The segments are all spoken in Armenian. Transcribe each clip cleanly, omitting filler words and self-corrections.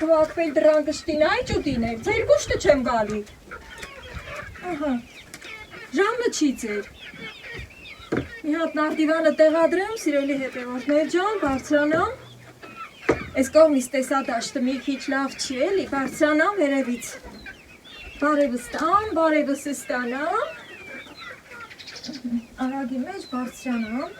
քվակվել դրան կշտին այ ճուտիներ, ձեր գուշտը չեմ գալի։ Ահա, ժամը չի ձեր։ Մի հատ նարդիվանը տեղադրեմ, սիրելի հետևորդներ ջան, բարձրանամ։ Այս կողմից տեսադաշտը մի քիչ լավ չի էլի, բարձրանամ վերևից։ Բարևս տամ, բարևս ստանամ։ Արագի մեջ բարձրանամ։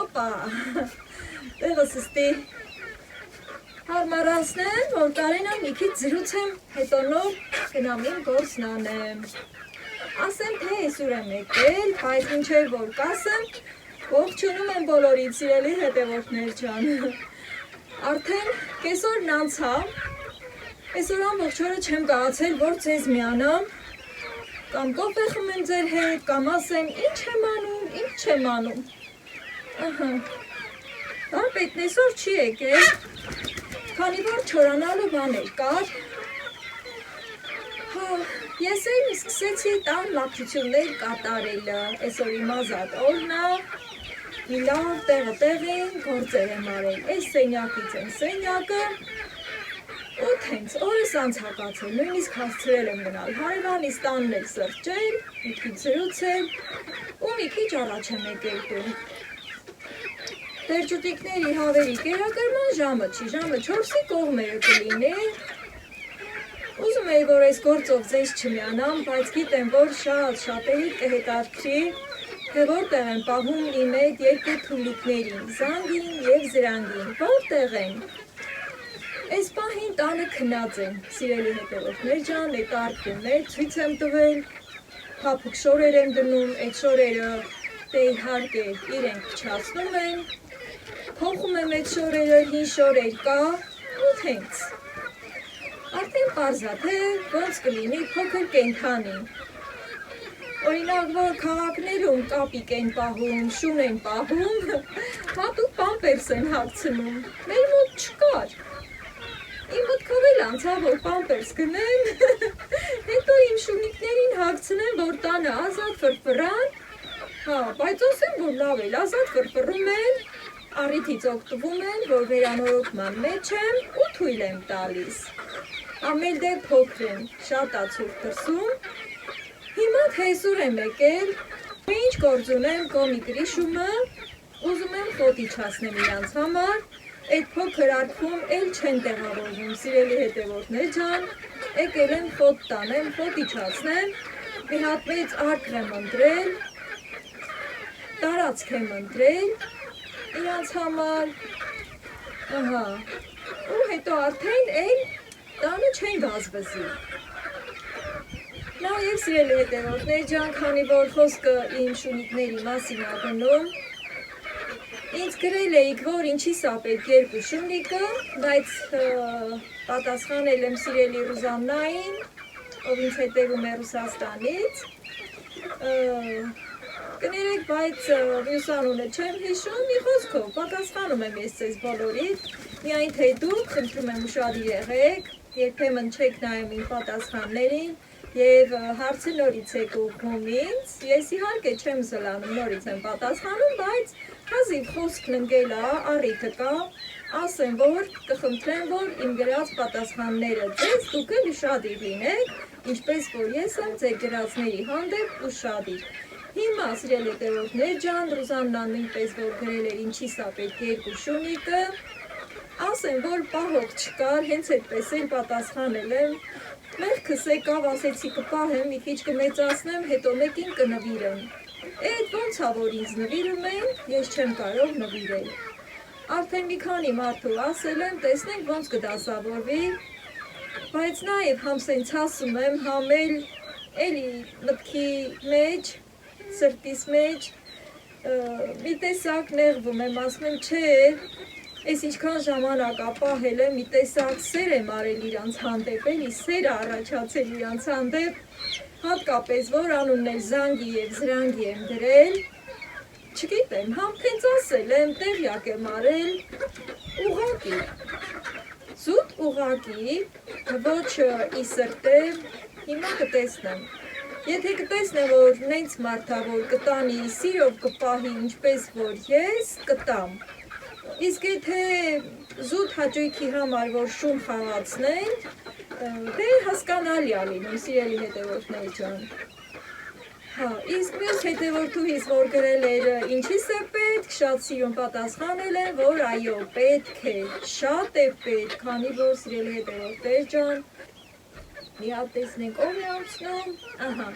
Օպա, տեղս ստի հարմարացնեմ, որ կարենամ մի քիչ զրուցեմ, հետո նոր գնամ իմ գործն անեմ։ Ասեմ, թե այսուր եմ եկել, բայց մինչև որ կասեմ, ողջունում եմ բոլորիդ սիրելի հետևորդներ ջան։ Արդեն կեսօրն անցավ, այսօր ամբողջ օրը չեմ կարողացել, որ ձեզ միանամ, կամ կոֆե խմեմ ձեր հետ, կամ ասեմ, ինչ եմ անում, ինչ չեմ անում։ Ահա, Վարպետն այսօր չի եկել, քանի որ չորանալու բաներ կար։ Ես էլ սկսեցի տան լավչություններ կատարելը, այսօր իմ ազատ օրն է, մի լավ տեղին գործեր եմ արել, այս սենյակից եմ սենյակը, ու հենց օրս անցակացել, նույնիսկ հասցրել եմ գնալ հարևանիս տանն էլ սրճել, մի քիչ զրուցել, ու մի քիչ առաջ եմ եկել տուն։ Տերճուտիկների հավերի կերակրման ժամը չի, ժամը 4-ի կողմերը կլինի։ Ուզում էի, որ այս գործով ձեզ չմիանամ, բայց գիտեմ, որ շատերի կհետաքրքրի, թե որտեղ են պահում իմ այդ երկու թուլիկներին, զանգին և զրանգին, որտեղ են։ Այս պահին տանը քնած են, սիրելի հետևորդներ ջան, այդ արկումներ ցույց եմ տվել, փափուկ շորեր եմ դնում, այդ շորերը դե իհարկե իրենք փչացնում են, փոխում եմ այդ շորերը, հին շորեր կա, ու հենց։ Արդեն պարզ է, թե ոնց կլինի փոքր կենդանի։ Օրինակ, որ քաղաքներում կապիկ են պահում, շուն են պահում, հատուկ պամպերս են հագցնում, մեր մոտ չկար։ Իմ մտքով էլ անցավ, որ պամպերս գնեմ, հետո իմ շունիկներին հագցնեմ, որ տանը ազատ ֆրֆռան, բայց ասեմ, որ լավ էլ ազատ ֆրֆռում են, առիթից օգտվում են, որ վերանորոգման մեջ եմ ու թույլ եմ տալիս։ Ամել դե փոքր եմ, շատ ացուր դրսում։ Հիմա թեզուր եմ եկել, ինչ գործ ունեմ կոմի գրիշումը, ուզում եմ խոտ իջացնեմ իրանց համար, այդ փոքր արկվում էլ չեն տեղավորվում, սիրելի հետևորդներ ջան, եկել եմ խոտ տանեմ, խոտ իջացնեմ, մի հատ մեծ արկ եմ ընտրել, տարածք եմ ընտրել, իրանց համար, ահա, ու հետո արդեն էլ տանը չեն վազվզի։ Նաև սիրելի հետևորդներ ջան, քանի որ խոսքը իմ շունիկների մասին է գնում, ինձ գրել էիք, որ ինչի սա պետք երկու շունիկը, բայց պատասխանել եմ սիրելի Ռուզաննային, ով ինձ հետևում է Ռուսաստանից, կներեք, բայց մյուս անունը չեմ հիշում, մի խոսքով, պատասխանում եմ ես ձեզ բոլորիդ, միայն թե դուք խնդրում եմ ուշադիր եղեք, երբեմն չեք նայում իմ պատասխաններին և հարցը նորից եք ուղղում ինձ, ես իհարկե չեմ զլանում, նորից եմ պատասխանում, բայց հազիվ խոսքն ընկել է, առիթը կա, ասեմ, որ կխնդրեմ, որ իմ գրած պատասխանները ձեզ դուք էլ ուշադիր լինեք, ինչպես որ ես եմ ձեր գրածների հանդեպ ուշադիր։ Հիմա սիրելի հետևորդներ ջան, Ռուզաննան նույնպես որ գրել էր ինչի սա պետք երկու շունիկը, ասեմ, որ պահող չկար, հենց այդպես էլ պատասխանել եմ, մեղքս եկավ, ասեցի կպահեմ, մի քիչ կմեծացնեմ, հետո մեկին կնվիրեմ։ Այդ ոնց ա որ ինձ նվիրում են, ես չեմ կարող նվիրել։ Արդեն մի քանի մարդու ասել եմ, տեսնենք ոնց կդասավորվի, բայց նաև համ սենց ասում եմ, համ էլ էլի մտքի մեջ, սրտիս մեջ, մի տեսակ նեղվում եմ, ասում եմ, չէ, ես ինչքան ժամանակ ապահել եմ, մի տեսակ սեր եմ արել իրանց հանդեպ, էլի սեր առաջացել իրանց հանդեպ, հատկապես որ անունն էլ զանգի և զրանգի եմ դրել, չգիտեմ, համ հենց ասել եմ, տեղյակ եմ արել, ուղղակի, Զուտ ուղակի, ոչ ի սրտե, հիմա կտեսնեմ։ Եթե կտեսնեմ, որ նենց մարդա, որ կտանի սիրով կպահի ինչպես որ ես, կտամ։ Իսկ եթե զուտ հաճույքի համար, որ շուն խաղացնեն, դե հասկանալի ալինում, սիրելի հետևորդներ ջան։ Հա, իսկ մյուս հետևորդուհիս, որ գրել էր ինչի՞ս է պետք, շատ սիրուն պատասխանել է, որ այո, պետք է, շատ է պետք, քանի որ սիրելի հետևորդներ ջան, մի հատ տեսնենք ով է անցնում, ահա,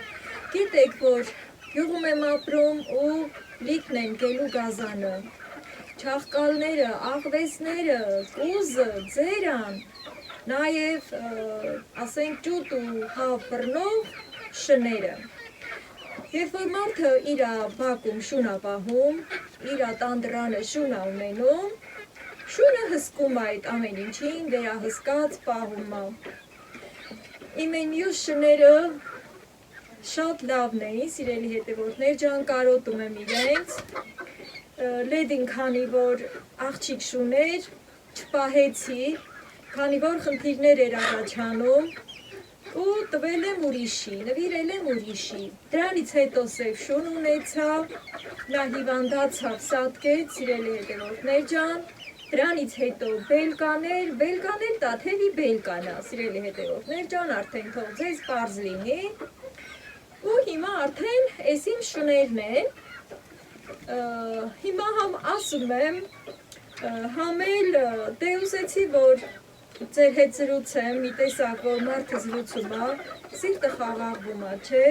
գիտեք, որ գյուղում եմ ապրում ու լիքն են գելու գազանը, չաղկալները, աղվեսները, կուզը, ձերան, նաև, ասենք ճուտ ու հավ բռնող շները։ Երբ որ մարդը իր բակում շուն է պահում, իր տանդրանը շուն է ունենում, շունը հսկում է այդ ամեն ինչին, վերահսկած պահում է։ Իմ այն մյուս շները շատ լավն էին, սիրելի հետևորդներ ջան, կարոտում եմ իրենց, լեդին քանի որ աղջիկ շուներ, չպահեցի, քանի որ խնդիրներ էր առաջանում, ու տվել եմ ուրիշի, նվիրել եմ ուրիշի, դրանից հետո սև շուն ունեցա, նա հիվանդացավ սատկեց, սիրելի հետևորդներ ջան, դրանից հետո բելկաներ տաթևի բելկանա, սիրելի հետևորդներ ջան, արդեն թող ձեզ պարզ լինի, ու հիմա արդեն այս իմ շուներն են, հիմա համ ասում եմ, համ էլ դե ուզեցի, որ ձեր հետ զրուցեմ, մի տեսակ, որ մարդը զրուցում է, սիրտը խաղաղվում է, չէ,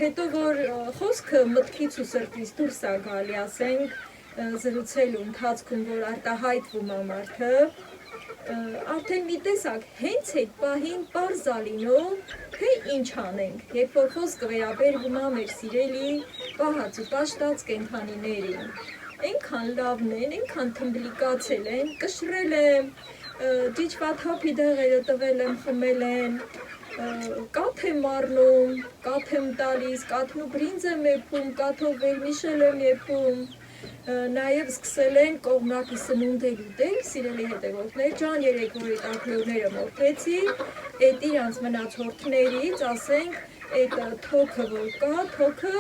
հետո որ խոսքը մտքից ու սրտից դուրս է գալի, ասենք, զրուցելու ընթացքում, որ արտահայտվում է մարդը, արդեն մի տեսակ հենց այդ պահին պարզ է լինում, թե ինչ անենք, երբ որ խոսքը վերաբերվում է մեր սիրելի պահած ու պաշտած կենդանիներին, այնքան լավն են, այնքան թմբլիկացել են, կշռել եմ, ջիջվաթափի դեղերը տվել եմ, խմել են, կաթ եմ առնում, կաթ եմ տալիս, կաթն ու բրինձ եմ եփում, կաթով վերմիշել եմ եփում, նաև սկսել են կողմնակի սնունդեր ուտել, սիրելի հետևորդներ ջան, երեք որ այդ ակլորները մորթեցի, այդ իրանց մնացորդներից, ասենք, այդ թոքը որ կա, թոքը,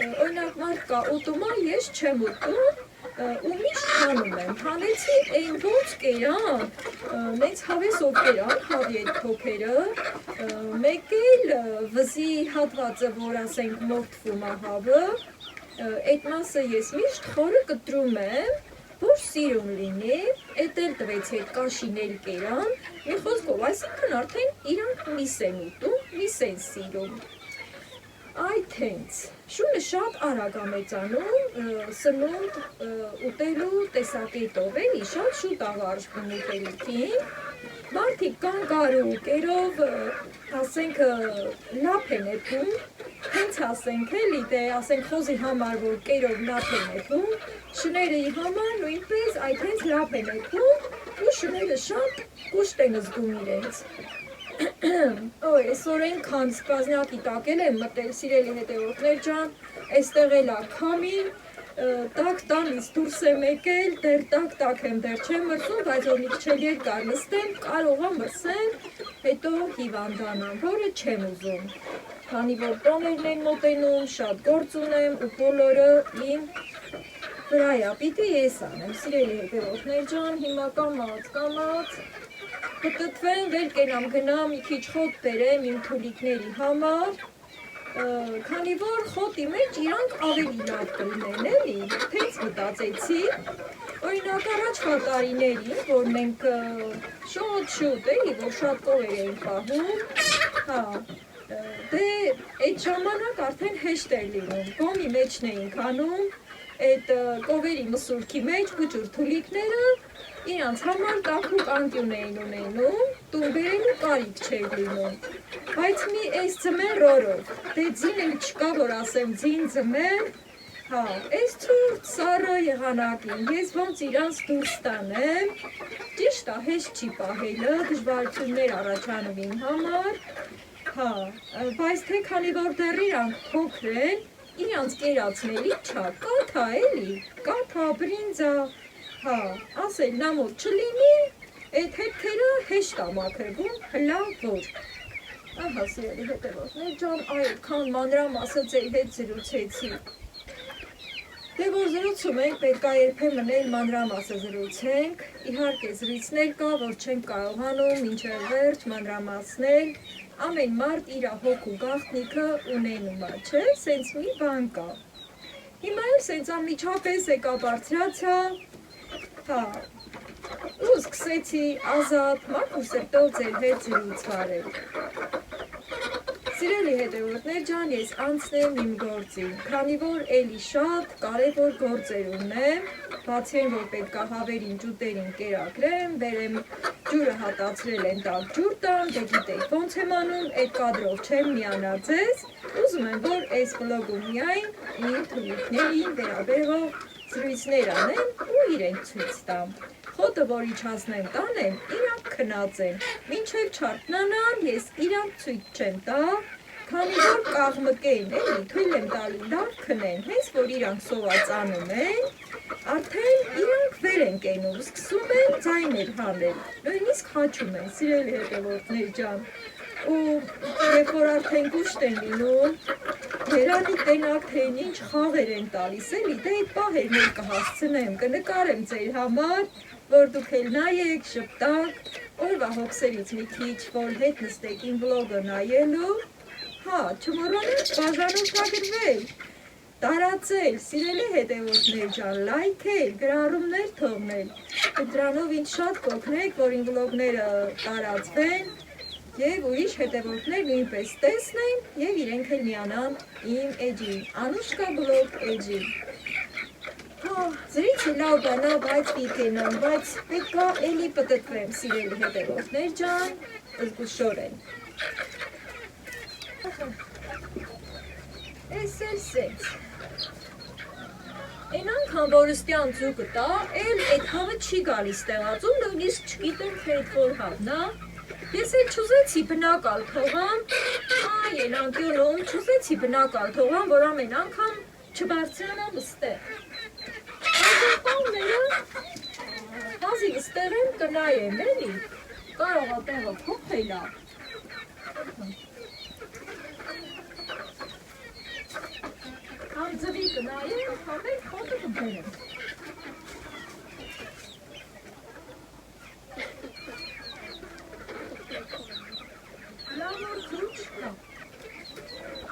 օրինակ մարդ կա ուտում է, ես չեմ ուտում, ու միշտ հանում եմ, հանեցի այն ոնց կերան, նենց հավեսով կերան, հավի այդ թոքերը, մեկ էլ վզի հատվածը, որ ասենք մորթվում է հավը, այդ մասը ես միշտ խորը կտրում եմ, որ սիրուն լինի, էդ էլ տվեցի այդ կաշին էլ կերան, մի խոսքով, այսինքն արդեն իրանք միս են ուտում, միս են սիրում։ Այդ հենց, շունը շատ արագ է մեծանում, սնունդ ուտելու տեսակետով էլի, շատ շուտ աղարժվում ուտելիքին, մարդիկ կան կարու կերով, ասենք, լապ են եփում, հենց ասենք էլի, դե ասենք խոզի համար, որ կերով լապ են եփում, շների համար նույնպես այդ հենց լապ են եփում, ու շները շատ կուշտ են զգում իրենց։ Ոյ, այսօր այնքան սպազնակի տակել եմ մտել, սիրելի հետևորդներ ջան, այստեղ էլ ա քամին, տակ տանից դուրս եմ եկել, դեռ տակ եմ, դեռ չեմ մրսում, բայց որ մի քիչ երկար նստեմ, կարող եմ մրսեմ, հետո հիվանդանամ, որը չեմ ուզում, քանի որ տոներն են մոտենում, շատ գործ ունեմ ու բոլորը իմ վրայա, պիտի ես անեմ, սիրելի հետևորդներ ջան, հիմա կամաց, կտտվեմ, վեր կենամ գնամ, մի քիչ խոտ բերեմ իմ թուլիկների համար, քանի որ խոտի մեջ իրանք ավելի լավ կլինեն, էլի, թենց մտածեցի, օրինակ առաջվա տարիներին, որ մենք շուտ, էլի, որ շատ կովեր էին պահում, հա, դե այդ ժամանակ արդեն հեշտ էր լինում, գոմի մեջն էինք անում, այդ կովերի մսուրքի մեջ բջուր թուլիկները, իրանց համար տախուկ անկյուն էին ունենում, տուն բերելու կարիք չէր լինում, բայց մի այս ձմեն ռորով, դե ձին էլ չկա, որ ասեմ ձին ձմեն, հա, այս ծուրտ սառը եղանակին, ես ոնց իրանց դուրս տանեմ, ճիշտ է, հեշտ չի պահելը, դժվարություններ առաջանում իմ համար, հա, բայց թե քանի որ դեռ իրանք փոքր են, իրանց կերացնելի չա, կաթա էլի, կաթա, բրինձա, հա, ասել նա մոտ չլինի, Այդ հետքերը հեշտ ամաքրվում, հլավ որ։ Ահա սիրելի հետևորդներ ջան, այդքան մանրամասը ձեր հետ զրուցեցի։ Դե որ զրուցում ենք, պետք է երբեմն էլ մանրամասը զրուցենք, իհարկե զրույցներ կա, որ չենք կարողանում մինչև վերջ մանրամասնել, ամեն մարդ իր հոգու գաղտնիքը ունենում է, չէ, սենց մի բան կա։ Հիմա էլ սենց անմիջապես եկա բարձրացա, հա, ու սկսեցի ազատ մաքուր սրտով ձեր հետ զրույց վարել։ Սիրելի հետևորդներ ջան, ես անցնեմ իմ գործին, քանի որ էլի շատ կարևոր գործեր ունեմ, բացի այն, որ պետք է հավերին ջուտերին կերակրեմ, բերեմ ջուրը հատացրել են տակ ջուր տամ, դե գիտեք ոնց եմ անում, այդ կադրով չեմ միանա ձեզ, ուզում եմ, որ այս վլոգում միայն իմ թույլիկներին վերաբերող զրույցներ անեմ ու իրենք ցույց տամ։ Խոտը, որ իջացնեմ տանեմ, իրանք քնած են, մինչև չարթնանան, ես իրանք ցույց չեմ տա, քանի որ կաղմկեն, էլի, թույլ եմ տալի լավ քնեն, հենց որ իրանք սովածանում են, արդեն իրանք վեր են կենում, սկսում են ձայներ հանել, նույնիսկ հաչում են, սիրելի հետևորդներ ջան, ու երբ որ արդեն կուշտ են լինում, երանի տենակ թե ինչ խաղեր են տալիս, էլի, դե այդ պահերներ կհասցնեմ, կնկարեմ ձեր համար, որ դուք էլ նայեք, շպտակ, օրվա հոգսերից մի քիչ, որ հետ նստեք իմ վլոգը նայելու, հա, չմոռանաք բաժանորդագրվել, տարածել, սիրելի հետևորդներ ջան, լայքել, գրառումներ թողնել, դրանով ինձ շատ կօգնեք, որ իմ վլոգները տարածվեն և ուրիշ հետևորդներ նույնպես տեսնեն և իրենք էլ միանան իմ էջին, Անուշկա վլոգ էջին։ Զրիցը լավ բանա, բայց պիտենամ, բայց պետք է էլի պտտվեմ, սիրելի հետևորդներ ջան, զգուշորեն։ Էս էլ սենց։ Են անգամ որստյան ձուկը տա, էլ այդ հավը չի գալիս տեղածում, նույնիսկ չգիտեմ թե այդ որ հավն է։ Ես էլ չուզեցի բնակալ թողամ, այն անկյունում չուզեցի բնակալ թողամ, որ ամեն անգամ չբարձրանամ ստեղ։ Հազիվ ստեղ եմ կնայեմ, էլի, կարող է տեղը փոխել է։ Համ ձվի կնայեմ, համ էլ խոտը կբերեմ։ Լավ որ քուչ կա,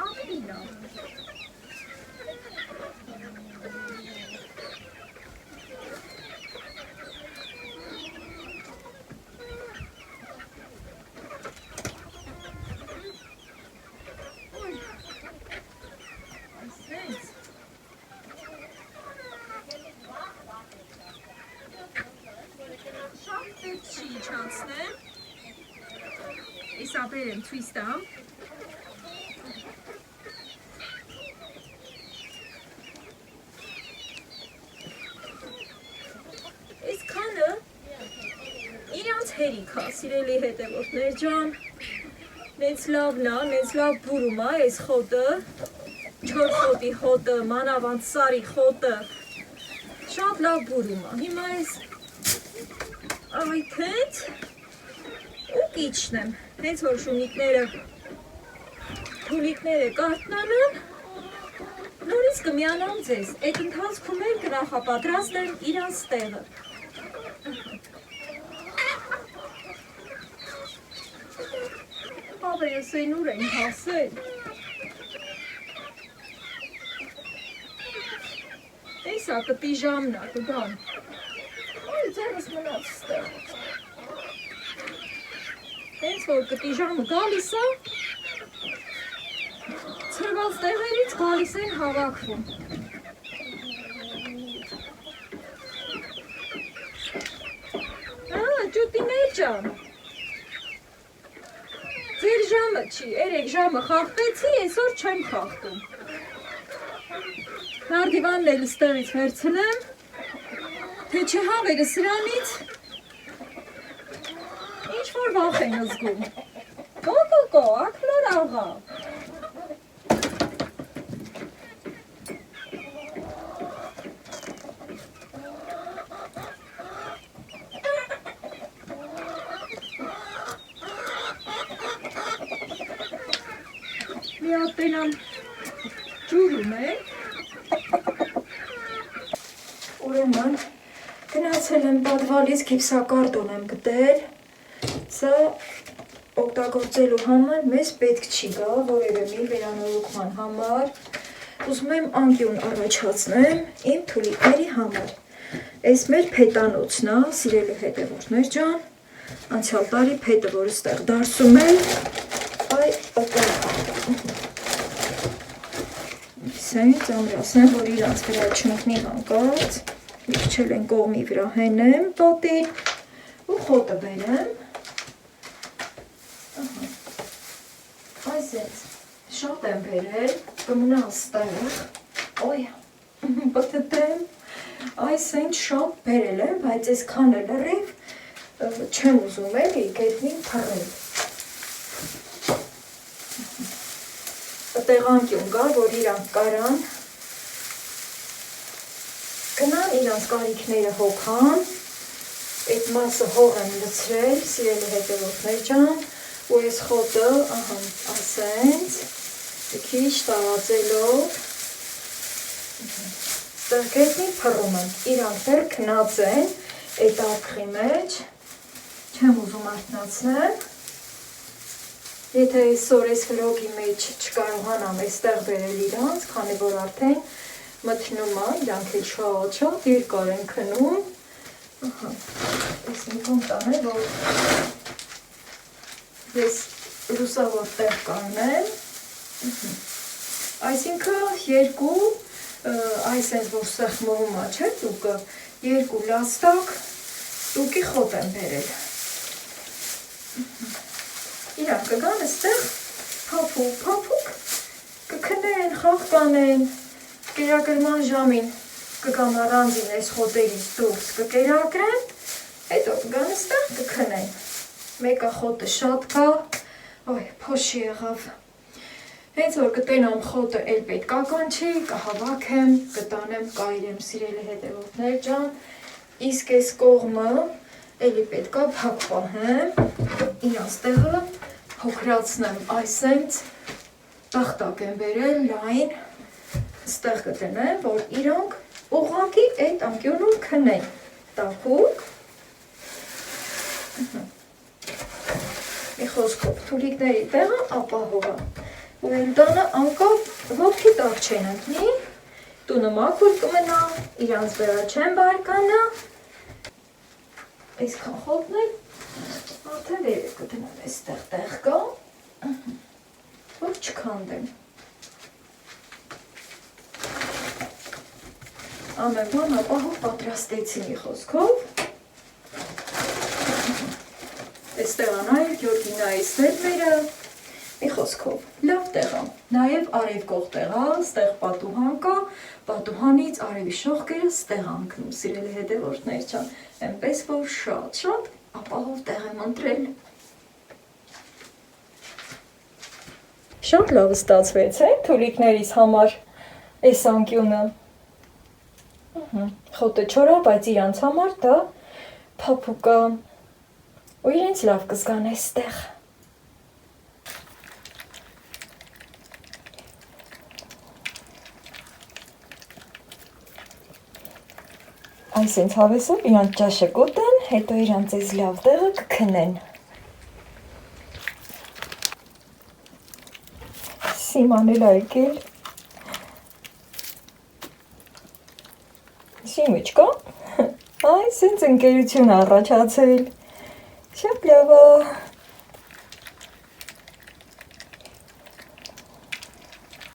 աղի լավ։ Իսկ ապերեմ ցույց տամ։ Այսքանը իրանց հերիք է, սիրելի հետևորդներ ջան, նենց լավն է, նենց լավ բուրում է այս խոտը, չոր խոտի խոտը, մանավանդ սարի խոտը, շատ լավ բուրում է, հիմա այս այթենց ու կիչնեմ, հենց որ թուլիկները կարթնանան, նորից կմիանամ ձեզ, այդ ընթացքում էլ կնախապատրաստեմ իրանց տեղը։ Հավերս են ուր են հասել։ Էսա կտի ժամնա կգան։ Այ ձերս մնաց ստեղ։ Հենց որ կտի ժամը գալիս է, ցրված տեղերից գալիս են հավաքվում։ Ջուտիներ ջան, ձեր ժամը չի, երեք ժամը խախտեցի, այսօր չեմ խախտում։ Նարդիվանն էլ ստեղից վերցնեմ, թե չէ հավերը սրանից ինչ-որ վախ են զգում։ Կո, ակլոր աղա։ կգնամ ջուրում է։ Ուրեմն գնացել եմ պատվալից գիպսակարտոն եմ գտել։ Սա օգտագործելու համար մեզ պետք չի գա որևէ մի վերանորոգման համար։ Ուզում եմ անկյուն առաջացնեմ իմ թուլիկների համար։ Այս մեր փետանոցն է, սիրելի հետևորդներ ջան, անցյալ տարի փետը, որ ստեղ դարսում է, այ Սենց ամրասեմ, որ իրանց վրա չընկնի հանկարծ, մի քիչ են կողմի վրա հենեմ պատին ու խոտը բերեմ։ Այսենց շատ եմ բերել, կմնա ստեղ, ոյ, բտտեմ, այսենց շատ բերել եմ, բայց այս քանը լրիվ չեմ ուզում էլի գետնին թռել։ Տեղանկյուն կա, որ իրանք կարան, գնան իրանց կարիքները հոգան, այդ մասը հող եմ լցրել, սիրելի հետևորդներ ջան, ու այս խոտը, ասենց, քիչ տարածելով, ստեղ գետնին փռում եմ, իրանք դեռ քնած են, այդ արկղի մեջ, չեմ ուզում արթնացնել, եթե այսօր այս վլոգի մեջ չկարողանամ այստեղ բերել իրանց, քանի որ արդեն մթնում է, իրանք էլ շատ երկար են քնում, այս մի կոմ տան է, որ ես լուսավոր տեղ կանեմ, այսինքն երկու, այսենց որ սեղմողում է, չէ տուկը, երկու լաստակ տուկի խոտ եմ բերել։ Իրանք կգան ստեղ փափուկ, կքնեն, խաղ կանեն, կերակրման ժամին կգան առանձին այս խոտերից դուրս կկերակրեն, հետո կգան ստեղ կքնեն։ Մեկը խոտը շատ կա, ոյ, փոշի եղավ։ Հենց որ կտենամ խոտը էլ պետք ականչի, կհավաքեմ, կտանեմ, կայրեմ, սիրելի հետևորդներ ջան, իսկ այս կողմը էլի պետքա փակ պահեմ, իրանց տեղը փոքրացնեմ, այսենց տախտակ եմ բերել, լայն, ստեղ կտնեմ, որ իրանք ուղղակի այդ անկյունում քնեն, տաքուկ, մի խոսքով, թուլիկների տեղը ապահով է, ու այն տանը անկապ ոտքի տակ չեն ընկնի, տունը մաքուր կմնա, իրանց վրա չեն բարկանա, այսքան խոտն էլ արդեն վերև կտնեմ, այստեղ տեղ կա, որ չքանդեմ։ Ամեն բան ապահով պատրաստեցի մի խոսքով, այստեղ անայր Գյորգինայի ստերմերը, մի խոսքով, լավ տեղա, նաև արևկող տեղա, ստեղ պատուհան կա, պատուհանից արևի շողքերը ստեղ անկնում, սիրելի հետևորդներ ջան, այնպես որ շատ ապահով տեղ եմ ընտրել։ Շատ լավ ստացվեց է թուլիկներիս համար այս անկյունը, խոտը չորա, բայց իրանց համար դա փափուկ է, ու իրենց լավ կզգան այստեղ։ Այսենց հավեսով իրանց ճաշը կուտեն, հետո իրանց այս լավ տեղը կքնեն։ Սիման էլ այգել։ Սիմիչկա, այսենց ընկերություն առաջացել։ Շատ լավ է։